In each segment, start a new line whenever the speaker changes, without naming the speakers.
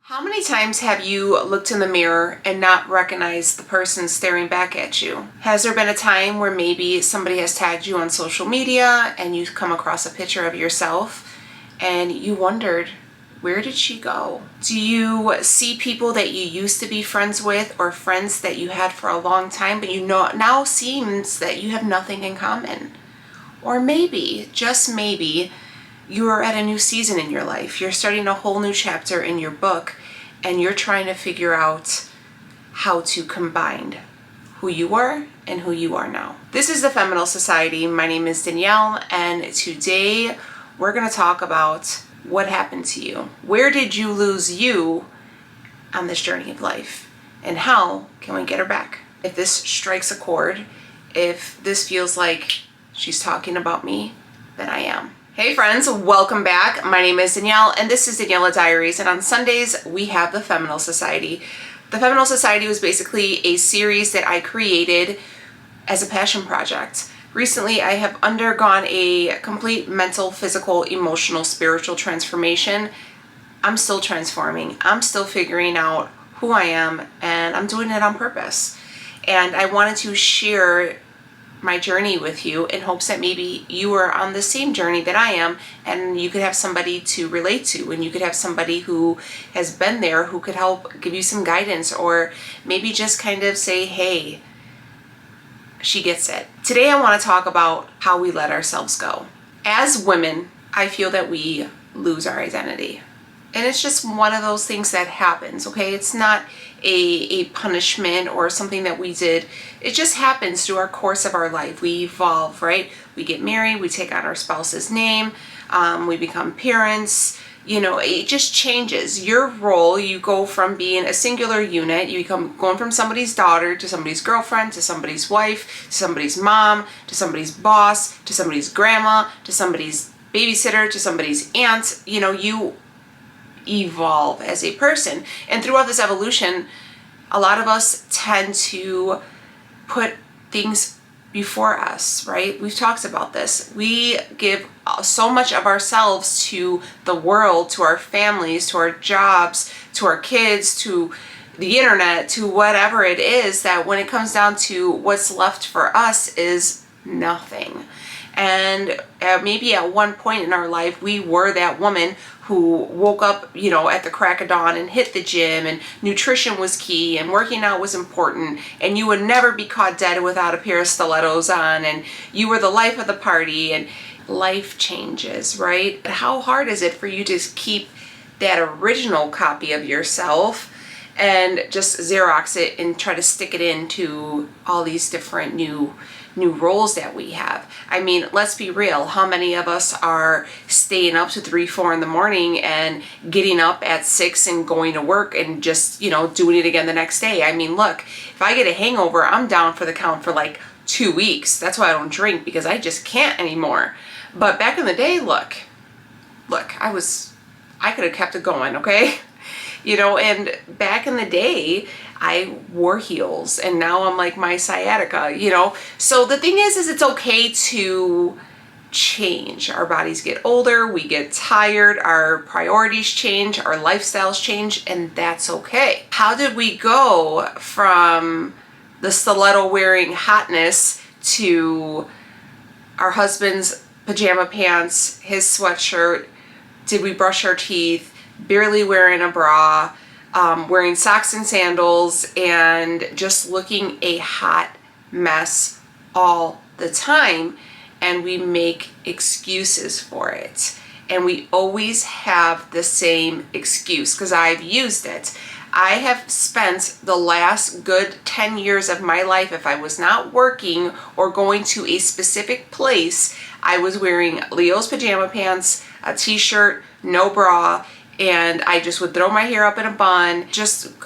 How many times have you looked in the mirror and not recognized the person staring back at you? Has there been a time where maybe somebody has tagged you on social media and you come across a picture of yourself and you wondered, where did she go? Do you see people that you used to be friends with or friends that you had for a long time, but now seems that you have nothing in common? Or maybe, just maybe, you are at a new season in your life. You're starting a whole new chapter in your book and you're trying to figure out how to combine who you were and who you are now. This is the FEMINAL Society. My name is Danielle and today we're going to talk about what happened to you. Where did you lose you on this journey of life? And how can we get her back? If this strikes a chord, if this feels like she's talking about me, then I am. Hey friends, welcome back. My name is Danielle and this is Daniela Diaries, and on Sundays we have the FEMINAL Society. The FEMINAL Society was basically a series that I created as a passion project. Recently I have undergone a complete mental, physical, emotional, spiritual transformation. I'm still transforming. I'm still figuring out who I am, and I'm doing it on purpose. And I wanted to share my journey with you in hopes that maybe you are on the same journey that I am and you could have somebody to relate to, and you could have somebody who has been there who could help give you some guidance, or maybe just kind of say, hey, she gets it. Today I want to talk about how we let ourselves go. As women, I feel that we lose our identity. And it's just one of those things that happens, okay? It's not a punishment or something that we did. It just happens through our course of our life. We evolve, right? We get married, we take on our spouse's name, we become parents. You know, it just changes. Your role, you go from being a singular unit, you become going from somebody's daughter to somebody's girlfriend, to somebody's wife, to somebody's mom, to somebody's boss, to somebody's grandma, to somebody's babysitter, to somebody's aunt. You know, you evolve as a person, and throughout this evolution a lot of us tend to put things before us, right? We've talked about this. We give so much of ourselves to the world, to our families, to our jobs, to our kids, to the internet, to whatever it is, that when it comes down to what's left for us is nothing. And maybe at one point in our life we were that woman who woke up, you know, at the crack of dawn and hit the gym, and nutrition was key and working out was important, and you would never be caught dead without a pair of stilettos on, and you were the life of the party. And life changes, right? How hard is it for you to keep that original copy of yourself and just Xerox it and try to stick it into all these different new roles that we have? I mean, let's be real. How many of us are staying up to 3, 4 in the morning and getting up at 6 and going to work and just, you know, doing it again the next day? I mean, look, if I get a hangover, I'm down for the count for like 2 weeks. That's why I don't drink, because I just can't anymore. But back in the day, look, I could have kept it going, okay? You know, and back in the day, I wore heels, and now I'm like my sciatica, you know? So the thing is it's okay to change. Our bodies get older, we get tired, our priorities change, our lifestyles change, and that's okay. How did we go from the stiletto wearing hotness to our husband's pajama pants, his sweatshirt? Did we brush our teeth? Barely wearing a bra, wearing socks and sandals, and just looking a hot mess all the time, and we make excuses for it. And we always have the same excuse, because I've used it. I have spent the last good 10 years of my life, if I was not working or going to a specific place, I was wearing Leo's pajama pants, a t-shirt, no bra, and I just would throw my hair up in a bun.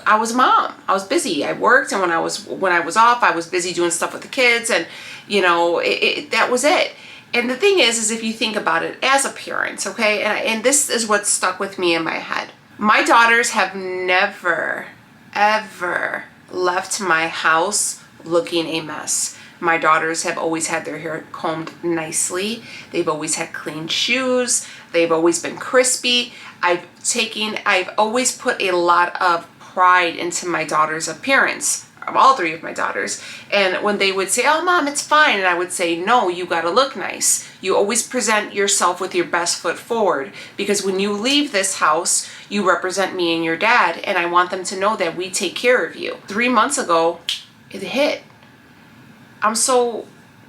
I was mom. I was busy. I worked, and when I was off, I was busy doing stuff with the kids, and you know, that was it. And the thing is if you think about it as a parent, okay, and this is what stuck with me in my head. My daughters have never, ever left my house looking a mess. My daughters have always had their hair combed nicely. They've always had clean shoes. They've always been crispy. I've I've always put a lot of pride into my daughter's appearance, all three of my daughters. And when they would say, oh, Mom, it's fine. And I would say, no, you got to look nice. You always present yourself with your best foot forward, because when you leave this house, you represent me and your dad. And I want them to know that we take care of you. 3 months ago, it hit.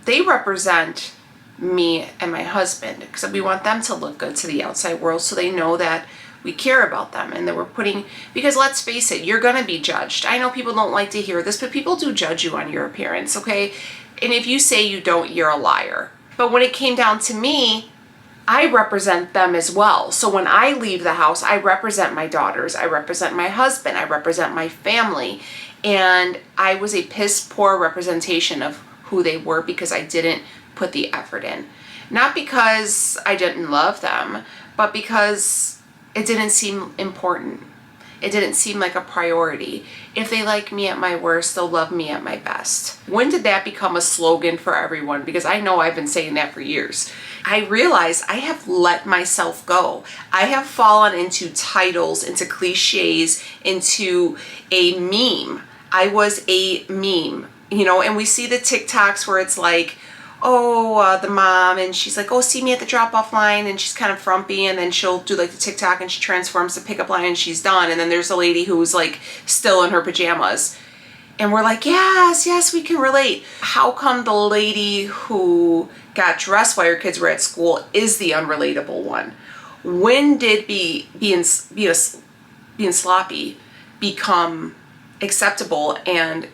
They represent me and my husband, because we want them to look good to the outside world, so they know that we care about them and that because let's face it, you're going to be judged. I know people don't like to hear this, but people do judge you on your appearance, okay? And if you say you don't, you're a liar. But when it came down to me, I represent them as well. So when I leave the house, I represent my daughters, I represent my husband, I represent my family. And I was a piss poor representation of who they were, because I didn't put the effort in. Not because I didn't love them, but because it didn't seem important. It didn't seem like a priority. If they like me at my worst, they'll love me at my best. When did that become a slogan for everyone? Because I know I've been saying that for years. I realized I have let myself go. I have fallen into titles, into cliches, into a meme. I was a meme, and we see the TikToks where it's like, the mom, and she's like, oh, see me at the drop-off line, and she's kind of frumpy, and then she'll do like the TikTok and she transforms the pickup line and she's done. And then there's a lady who's like still in her pajamas, and we're like, yes, we can relate. How come the lady who got dressed while your kids were at school is the unrelatable one? When did being sloppy become acceptable? And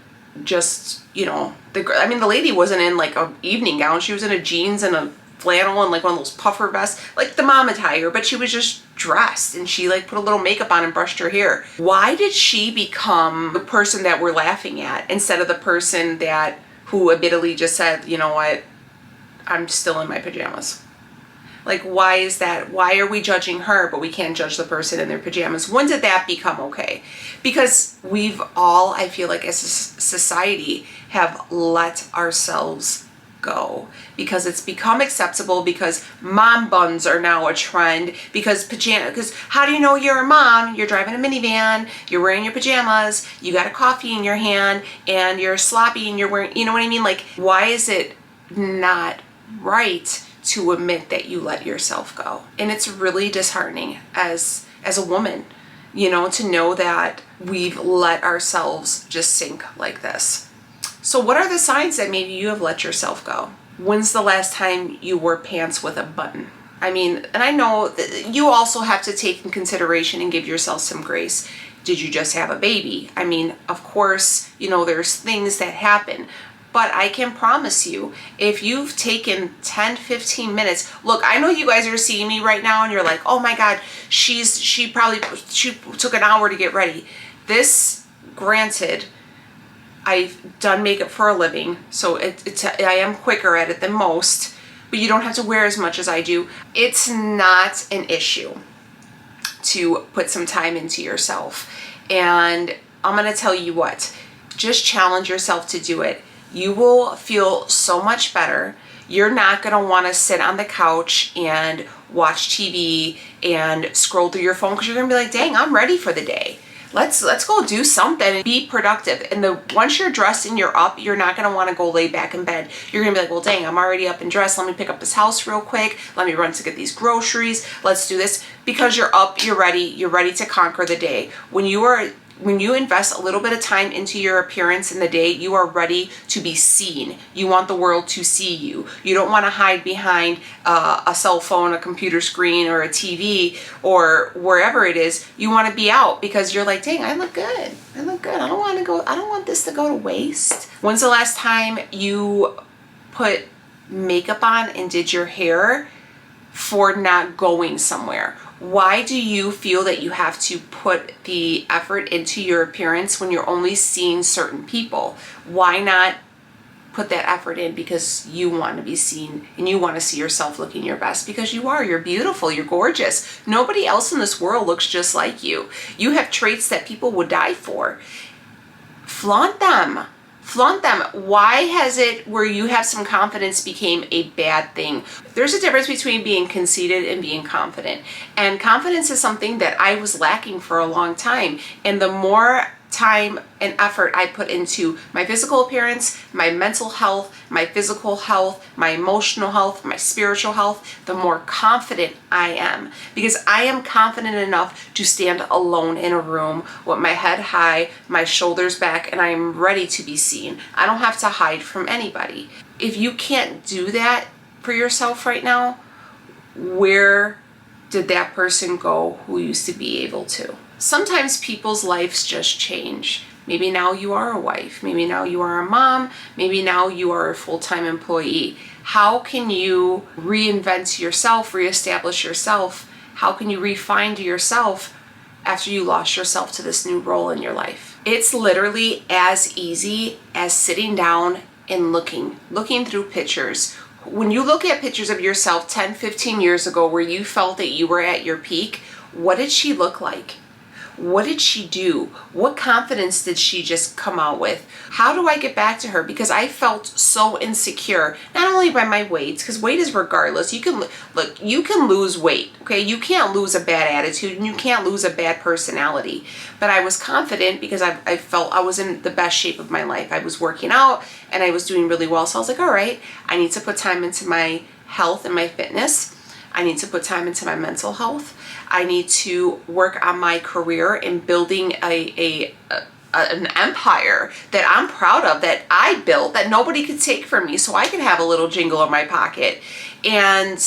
just, the lady wasn't in like an evening gown. She was in a jeans and a flannel and like one of those puffer vests, like the mom attire, but she was just dressed, and she like put a little makeup on and brushed her hair. Why did she become the person that we're laughing at, instead of the person who admittedly just said, you know what, I'm still in my pajamas? Like, why is that? Why are we judging her, but we can't judge the person in their pajamas? When did that become okay? Because we've all, I feel like as a society, have let ourselves go, because it's become acceptable, because mom buns are now a trend, because how do you know you're a mom? You're driving a minivan, you're wearing your pajamas, you got a coffee in your hand, and you're sloppy, and you're wearing, you know what I mean? Like, why is it not right to admit that you let yourself go? And it's really disheartening as a woman, to know that we've let ourselves just sink like this. So what are the signs that maybe you have let yourself go? When's the last time you wore pants with a button? And I know that you also have to take in consideration and give yourself some grace. Did you just have a baby? Of course, there's things that happen. But I can promise you, if you've taken 10, 15 minutes, look, I know you guys are seeing me right now and you're like, oh my God, she took an hour to get ready. This, granted, I've done makeup for a living, so I am quicker at it than most, but you don't have to wear as much as I do. It's not an issue to put some time into yourself. And I'm gonna tell you what, just challenge yourself to do it. You will feel so much better. You're not going to want to sit on the couch and watch TV and scroll through your phone, because you're going to be like, dang, I'm ready for the day. Let's go do something and be productive. And once you're dressed and you're up, you're not going to want to go lay back in bed. You're going to be like, well, dang, I'm already up and dressed. Let me pick up this house real quick. Let me run to get these groceries. Let's do this. Because you're up, you're ready to conquer the day. When you invest a little bit of time into your appearance in the day, you are ready to be seen. You want the world to see you. You don't want to hide behind a cell phone, a computer screen, or a TV, or wherever it is. You want to be out because you're like, dang, I look good. I look good. I don't want this to go to waste. When's the last time you put makeup on and did your hair for not going somewhere? Why do you feel that you have to put the effort into your appearance when you're only seeing certain people? Why not put that effort in because you want to be seen and you want to see yourself looking your best? Because you're beautiful, you're gorgeous. Nobody else in this world looks just like you. You have traits that people would die for. Flaunt them. Flaunt them. Why has it where you have some confidence became a bad thing? There's a difference between being conceited and being confident. And confidence is something that I was lacking for a long time. And the more time and effort I put into my physical appearance, my mental health, my physical health, my emotional health, my spiritual health, the more confident I am. Because I am confident enough to stand alone in a room with my head high, my shoulders back, and I am ready to be seen. I don't have to hide from anybody. If you can't do that for yourself right now, where did that person go who used to be able to? Sometimes people's lives just change. Maybe now you are a wife. Maybe now you are a mom. Maybe now you are a full-time employee. How can you reinvent yourself, reestablish yourself? How can you refine yourself after you lost yourself to this new role in your life? It's literally as easy as sitting down and looking through pictures. When you look at pictures of yourself 10, 15 years ago where you felt that you were at your peak, what did she look like? What did she do? What confidence did she just come out with? How do I get back to her? Because I felt so insecure, not only by my weight, because weight is regardless. You can look, you can lose weight, okay? You can't lose a bad attitude and you can't lose a bad personality. But I was confident because I felt I was in the best shape of my life. I was working out and I was doing really well. So I was like, all right, I need to put time into my health and my fitness. I need to put time into my mental health. I need to work on my career in building an empire that I'm proud of, that I built, that nobody could take from me, so I can have a little jingle in my pocket. And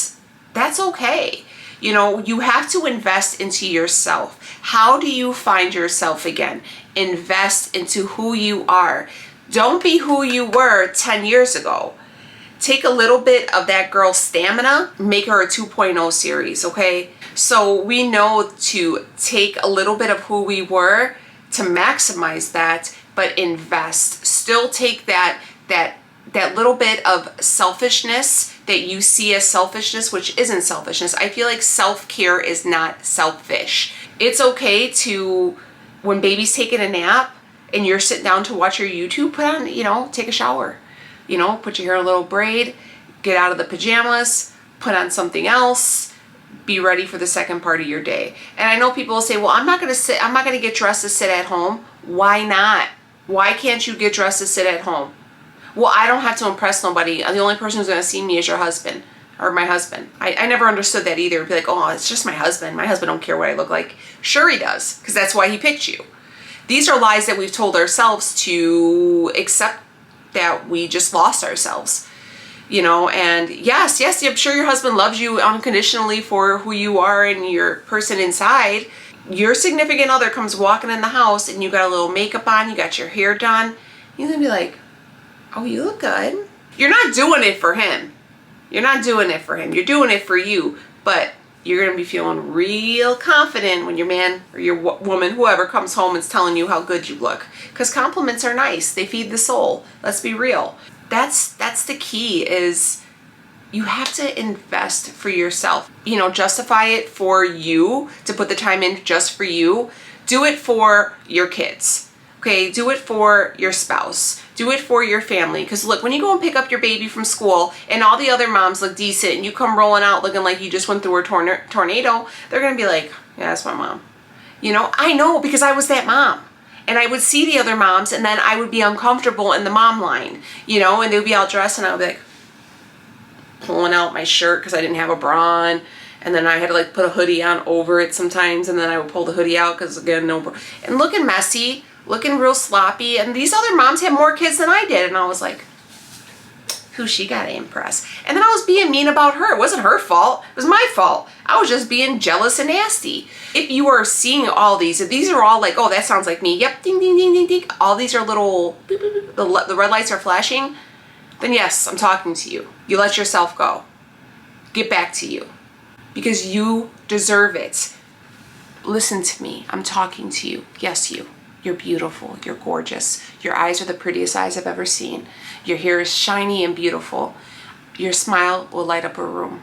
that's okay. You know, you have to invest into yourself. How do you find yourself again? Invest into who you are. Don't be who you were 10 years ago. Take a little bit of that girl's stamina, make her a 2.0 series, okay? So we know to take a little bit of who we were to maximize that, but invest. Still take that little bit of selfishness that you see as selfishness, which isn't selfishness. I feel like self-care is not selfish. It's okay to, when baby's taking a nap and you're sitting down to watch your YouTube, put on, you know, take a shower. You know, put your hair in a little braid, get out of the pajamas, put on something else, be ready for the second part of your day. And I know people will say, well, I'm not going to get dressed to sit at home. Why not? Why can't you get dressed to sit at home? Well, I don't have to impress nobody. The only person who's going to see me is your husband or my husband. I never understood that either. Be like, oh, it's just my husband. My husband don't care what I look like. Sure he does, because that's why he picked you. These are lies that we've told ourselves to accept that we just lost ourselves, you know. And yes, I'm sure your husband loves you unconditionally for who you are and your person inside. Your significant other comes walking in the house and you got a little makeup on, you got your hair done, you're gonna be like, oh, you look good. You're not doing it for him. You're not doing it for him. You're doing it for you. But you're gonna be feeling real confident when your man or your woman, whoever, comes home and is telling you how good you look. Because compliments are nice. They feed the soul. Let's be real. That's the key, is you have to invest for yourself. You know, justify it for you, to put the time in just for you. Do it for your kids. Okay, do it for your spouse. Do it for your family. Because look, when you go and pick up your baby from school and all the other moms look decent and you come rolling out looking like you just went through a tornado, they're going to be like, yeah, that's my mom. You know, I know, because I was that mom. And I would see the other moms and then I would be uncomfortable in the mom line, you know, and they would be all dressed and I would be like pulling out my shirt because I didn't have a bra on. And then I had to like put a hoodie on over it sometimes. And then I would pull the hoodie out because, again, no bra. And looking messy, looking real sloppy. And these other moms had more kids than I did. And I was like, who she got to impress? And then I was being mean about her. It wasn't her fault. It was my fault. I was just being jealous and nasty. If you are seeing all these, if these are all like, oh, that sounds like me. Yep, ding, ding, ding, ding, ding. All these are little, beep, beep, beep. The red lights are flashing. Then yes, I'm talking to you. You let yourself go. Get back to you. Because you deserve it. Listen to me. I'm talking to you. Yes, you. You're beautiful. You're gorgeous. Your eyes are the prettiest eyes I've ever seen. Your hair is shiny and beautiful. Your smile will light up a room.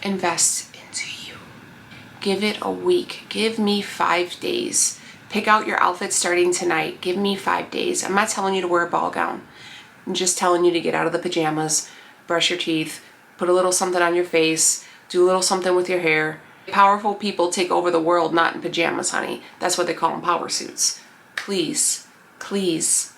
Invest into you. Give it a week. Give me 5 days. Pick out your outfit starting tonight. Give me 5 days. I'm not telling you to wear a ball gown. I'm just telling you to get out of the pajamas, brush your teeth, put a little something on your face, do a little something with your hair. Powerful people take over the world, not in pajamas, honey. That's what they call them, power suits. Please, please,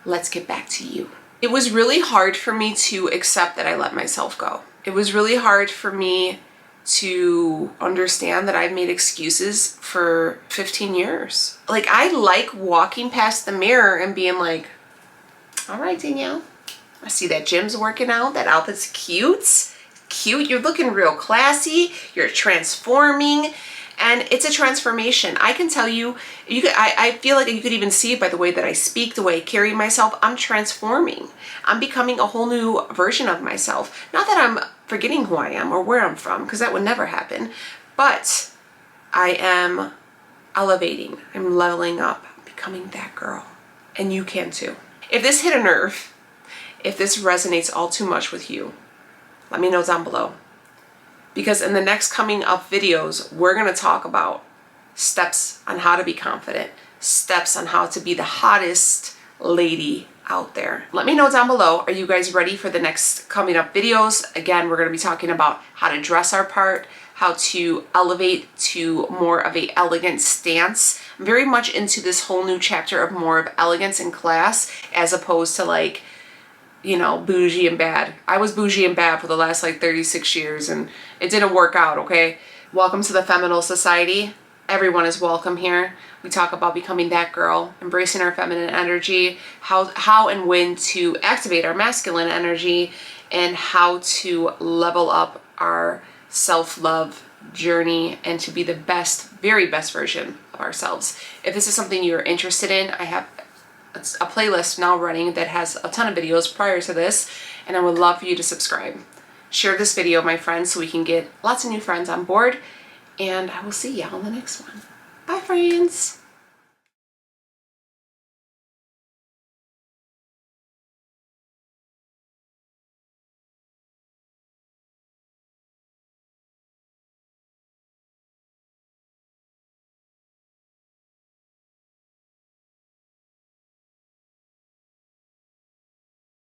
let's get back to you. It was really hard for me to accept that I let myself go. It was really hard for me to understand that I've made excuses for 15 years. Like, I like walking past the mirror and being like, all right, Danielle, I see that gym's working out, that outfit's cute, you're looking real classy, you're transforming, and it's a transformation. I can tell you, I feel like you could even see it by the way that I speak, the way I carry myself. I'm transforming. I'm becoming a whole new version of myself. Not that I'm forgetting who I am or where I'm from, because that would never happen, but I am elevating. I'm leveling up, becoming that girl, and you can too. If this hit a nerve, if this resonates all too much with you, let me know down below. Because in the next coming up videos, we're going to talk about steps on how to be confident, steps on how to be the hottest lady out there. Let me know down below, are you guys ready for the next coming up videos? Again, we're going to be talking about how to dress our part, how to elevate to more of a elegant stance. I'm very much into this whole new chapter of more of elegance and class, as opposed to like, you know, bougie and bad. I was bougie and bad for the last like 36 years and it didn't work out, okay? Welcome to the FEMINAL Society. Everyone is welcome here. We talk about becoming that girl, embracing our feminine energy, how and when to activate our masculine energy, and how to level up our self-love journey and to be the best, very best version of ourselves. If this is something you're interested in, I have a playlist now running that has a ton of videos prior to this, and I would love for you to subscribe. Share this video, my friends, so we can get lots of new friends on board, and I will see y'all in the next one. Bye, friends.